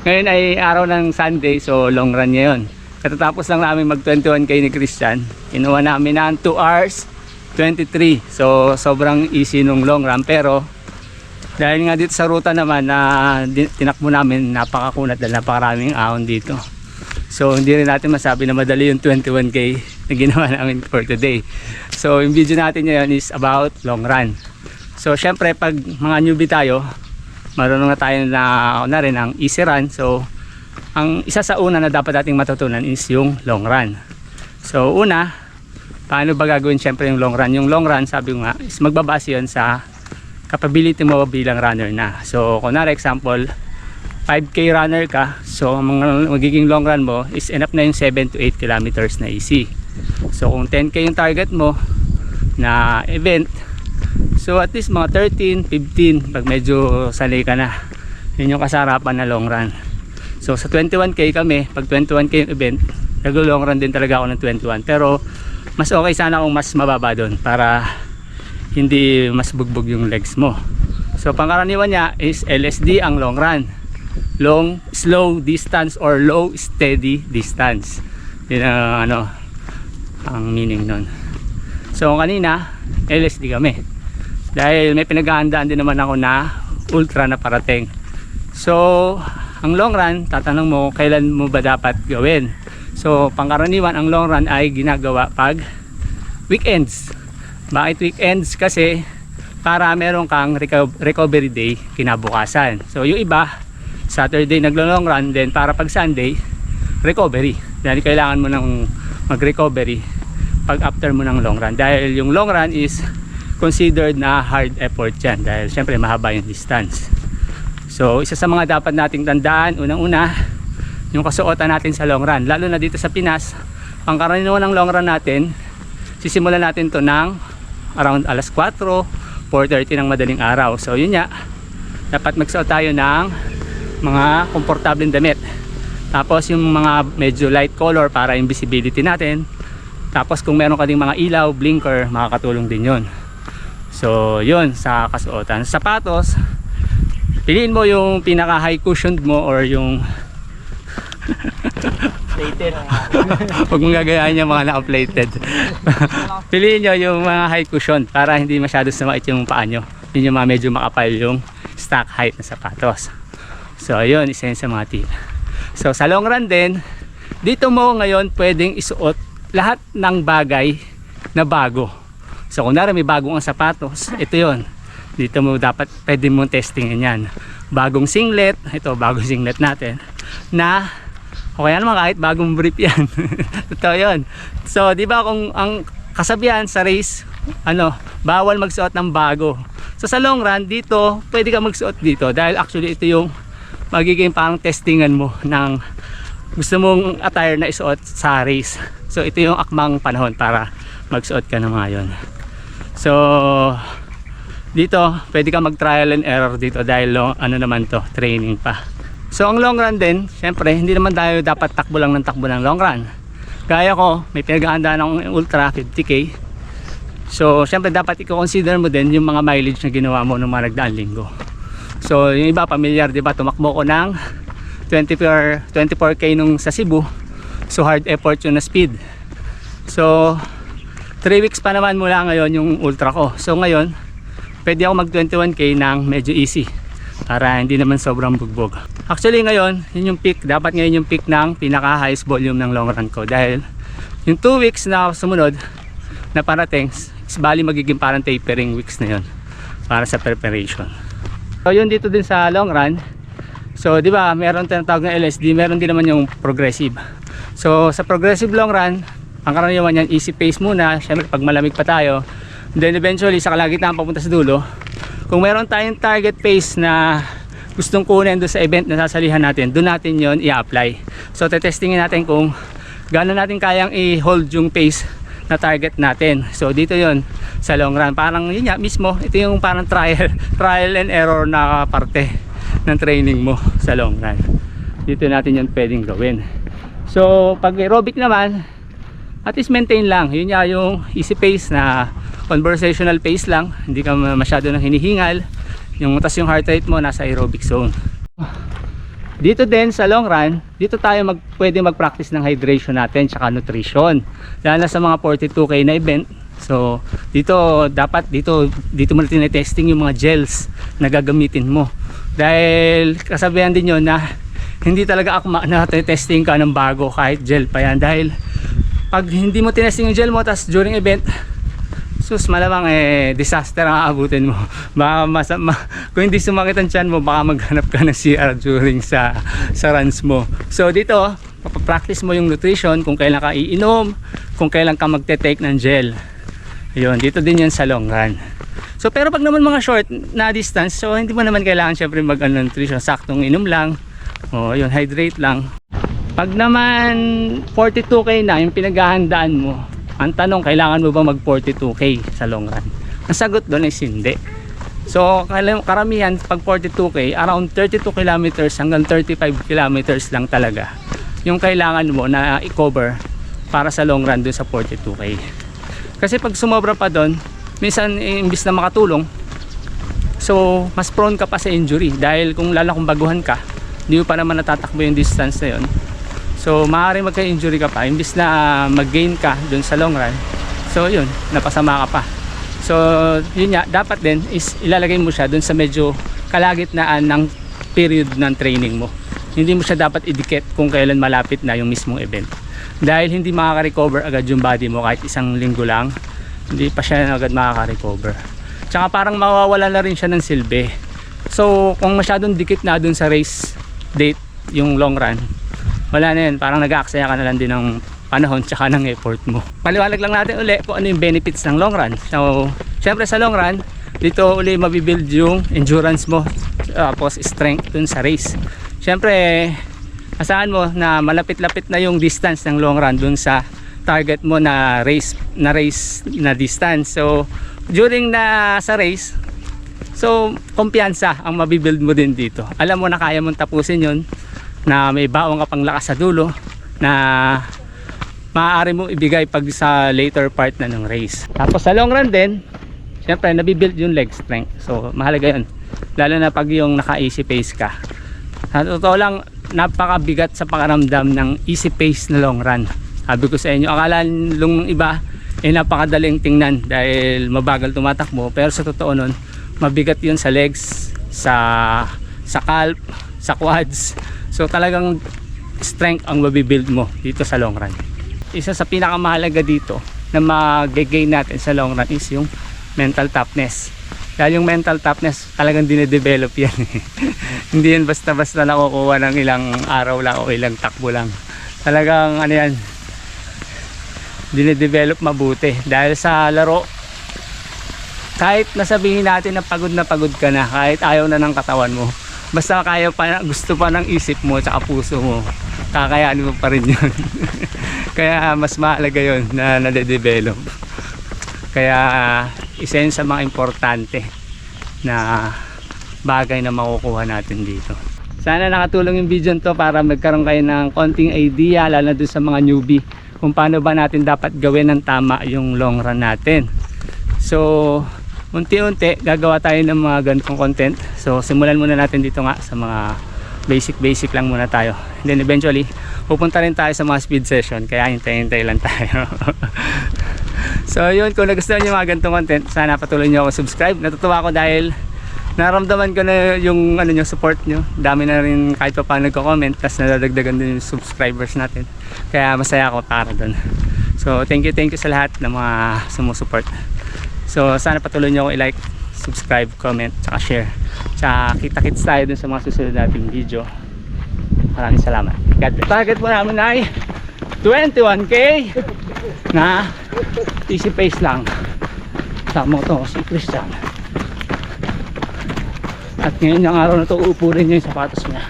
Ngayon ay araw ng Sunday, so long run ngayon. Katatapos lang namin mag 21k ni Christian. Kinuha namin ng 2 hours 23. So sobrang easy nung long run, pero dahil nga dito sa ruta naman na tinakbo namin, napakakunat dahil napakaraming ahon dito. So hindi rin natin masabi na madali yung 21k na ginawa namin for today. So yung video natin ngayon is about long run. So syempre pag mga newbie tayo, marunong na tayo na rin ang easy run. So ang isa sa una na dapat nating matutunan is yung long run. So una, paano ba gagawin syempre yung long run? Yung long run, sabi ko nga, is magbabase yun sa capability mo bilang runner na. So kunwari example, 5k runner ka, so ang magiging long run mo is enough na yung 7 to 8 kilometers na easy. So kung 10k yung target mo na event, so at least mga 13, 15 pag medyo sanay ka na, yun yung kasarapan na long run. So sa 21k kami, pag 21k yung event, nag-long run din talaga ako ng 21, pero mas okay sana kung mas mababa doon para hindi mas bugbog yung legs mo. So pangkaraniwan niya is LSD ang long run, long slow distance or low steady distance. Yun ang ang meaning nun. So kanina LSD kami dahil may pinaghahandaan din naman ako na ultra na parating. So ang long run, tatanong mo kailan mo ba dapat gawin. So pangkaraniwan ang long run ay ginagawa pag weekends. Bakit weekends? Kasi para meron kang recovery day kinabukasan. So yung iba Saturday naglo-long run, then para pag Sunday recovery. Dahil kailangan mo nang mag-recovery pag after mo ng long run. Dahil yung long run is considered na hard effort yan. Dahil syempre mahaba yung distance. So isa sa mga dapat nating tandaan, unang-una, yung kasuotan natin sa long run. Lalo na dito sa Pinas, pangkaraniwan ng long run natin, sisimulan natin to ng around alas 4, 4:30 ng madaling araw. So yun nga, dapat magsuot tayo ng mga komportableng damit. Tapos yung mga medyo light color para yung visibility natin. Tapos kung meron ka ding mga ilaw, blinker, makakatulong din yun. So yun sa kasuotan. Sapatos, piliin mo yung pinaka high cushioned mo or yung plated. Huwag mong gagayahin yung mga naka-plated. Piliin nyo yung mga high cushion para hindi masyado sumait yung paa nyo. Yun yung mga medyo makapal yung stock height na sapatos. So ayun, isa yun sa mga tip. So sa long run din, dito mo ngayon pwedeng isuot lahat ng bagay na bago. So kung nara may bagong ang sapatos, ito yun. Dito mo dapat pwede mong testingin yan. Bagong singlet, ito bagong singlet natin na o kaya naman kahit bagong brief yan. Totoo yun. So di ba kung ang kasabihan sa race, bawal magsuot ng bago. So sa long run dito, pwede ka magsuot dito dahil actually ito yung magiging parang testingan mo ng gusto mong attire na isuot sa race. So ito yung akmang panahon para magsuot ka ng mga yun. So dito pwede ka mag trial and error dito dahil naman to, training pa. So ang long run din, syempre hindi naman tayo dapat takbo lang ng long run. Gaya ko, may pinaghahandaan ng ultra 50k. So syempre dapat i-consider mo din yung mga mileage na ginawa mo ng mga nagdaang linggo. So yung iba pamilyar, di ba, tumakbo ko ng 24k nung sa Cebu. So hard effort yun na speed. So 3 weeks pa naman mula ngayon yung ultra ko. So ngayon pwede ako mag 21k ng medyo easy para hindi naman sobrang bugbog. Actually ngayon, yun yung peak, dapat ngayon yung peak ng pinaka highest volume ng long run ko dahil yung 2 weeks na sumunod na parating is bali magiging parang tapering weeks na yun para sa preparation. So yun dito din sa long run. So di ba meron tinatawag na LSD, meron din naman yung progressive. So sa progressive long run, ang karaniwan yan easy pace muna, syempre pag malamig pa tayo, then eventually sa kalagitnaan papunta sa dulo, kung meron tayong target pace na gustong kunin doon sa event na sasalihan natin, doon natin yon i-apply. So tetestingin natin kung gaano natin kayang i-hold yung pace na target natin. So dito yon sa long run, parang yun nga mismo, ito yung parang trial and error na parte ng training mo sa long run. Dito natin yan pwedeng gawin. So pag aerobic naman, at least maintain lang, yun nga yung easy pace na conversational pace lang, hindi ka masyado nang hinihingal, yung tas yung heart rate mo nasa aerobic zone. Dito din sa long run, dito tayo pwede mag-practice ng hydration natin tsaka nutrition. Lalo na sa mga 42K na event. So dito dapat dito mo na tinetesting yung mga gels na gagamitin mo. Dahil kasabihan din yun na hindi talaga akma na testing ka ng bago kahit gel pa yan. Dahil pag hindi mo tinesting yung gel mo tas during event, sus malamang disaster ang aabutin mo. Baka kung hindi sumakit ang tiyan mo, baka maghanap ka ng CR during sa runs mo. So dito papapractice mo yung nutrition, kung kailan ka iinom, kung kailan ka magte-take ng gel. Yun, dito din yan sa long run. So pero pag naman mga short na distance, so hindi mo naman kailangan syempre nutrition, saktong inom lang. O yun, hydrate lang. Pag naman 42K na yung pinaghahandaan mo, ang tanong, kailangan mo ba mag 42K sa long run? Ang sagot doon is hindi. So karamihan pag 42K, around 32 kilometers hanggang 35 kilometers lang talaga yung kailangan mo na i-cover para sa long run doon sa 42K. Kasi pag sumobra pa doon, minsan imbis na makatulong, so mas prone ka pa sa injury. Dahil kung kung baguhan ka, hindi mo pa naman natatakbo yung distance na yun. So maaaring magka-injury ka pa imbis na mag-gain ka dun sa long run. So yun, napasama ka pa. So yun nga, dapat din is ilalagay mo siya dun sa medyo kalagitnaan ng period ng training mo. Hindi mo siya dapat idikit kung kailan malapit na yung mismong event. Dahil hindi makaka-recover agad yung body mo kahit isang linggo lang. Hindi pa siya agad makaka-recover. Tsaka parang mawawala na rin siya ng silbi. So kung masyadong dikit na dun sa race date yung long run, wala na yun, parang nag-aaksaya ka na lang din ng panahon tsaka ng effort mo. Paliwanag lang natin uli kung ano yung benefits ng long run. So syempre sa long run, dito uli mabibuild yung endurance mo, tapos strength dun sa race. Syempre asahan mo na malapit-lapit na yung distance ng long run dun sa target mo na race na distance. So during sa race, so kumpiyansa ang mabibuild mo din dito. Alam mo na kaya mong tapusin yun, na may baong ka pang lakas sa dulo na maaari mo ibigay pag sa later part na ng race. Tapos sa long run din, syempre nabibuild yung leg strength. So mahalaga yun, lalo na pag yung naka easy pace ka. Sa totoo lang, napakabigat sa pakaramdam ng easy pace na long run. Sabi ko sa inyo, akala nung iba napakadaling tingnan dahil mabagal tumatakbo, pero sa totoo nun, mabigat yun sa legs, sa calf, sa quads. So talagang strength ang mabibuild mo dito sa long run. Isa sa pinakamahalaga dito na mag-gain natin sa long run is yung mental toughness. Dahil yung mental toughness talagang dinedevelop yan. Hindi yan basta-basta nakukuha ng ilang araw lang o ilang takbo lang. Talagang ano yan, dinedevelop mabuti. Dahil sa laro, kahit nasabihin natin na pagod ka na, kahit ayaw na ng katawan mo, basta kaya pa, gusto pa ng isip mo at puso mo, kakayanin mo pa rin yun. Kaya mas mahalaga yun na nade-develop. Kaya isa yun sa mga importante na bagay na makukuha natin dito. Sana nakatulong yung video to para magkaroon kayo ng konting idea, lalo na dun sa mga newbie, kung paano ba natin dapat gawin ng tama yung long run natin. So unti-unti gagawa tayo ng mga ganitong content. So simulan muna natin dito nga sa mga basic lang muna tayo. And then eventually pupunta rin tayo sa mga speed session, kaya hintay-hintay lang tayo. So yun, kung nagustuhan nyo mga ganitong content, sana patuloy nyo ako subscribe. Natutuwa ako dahil naramdaman ko na yung support nyo. Dami na rin kahit pa paano nagko-comment, tapos nadadagdagan din yung subscribers natin. Kaya masaya ako para doon. So thank you sa lahat ng mga sumusuport. So sana patuloy nyo ako i-like, subscribe, comment, tsaka share. Tsaka kita-kits tayo dun sa mga susunod nating video. Maraming salamat. God bless. Target po namin ay 21K na easy pace lang. Sama ko si Christian. At ngayon yung araw na to, uupo rin niya yung sapatos niya.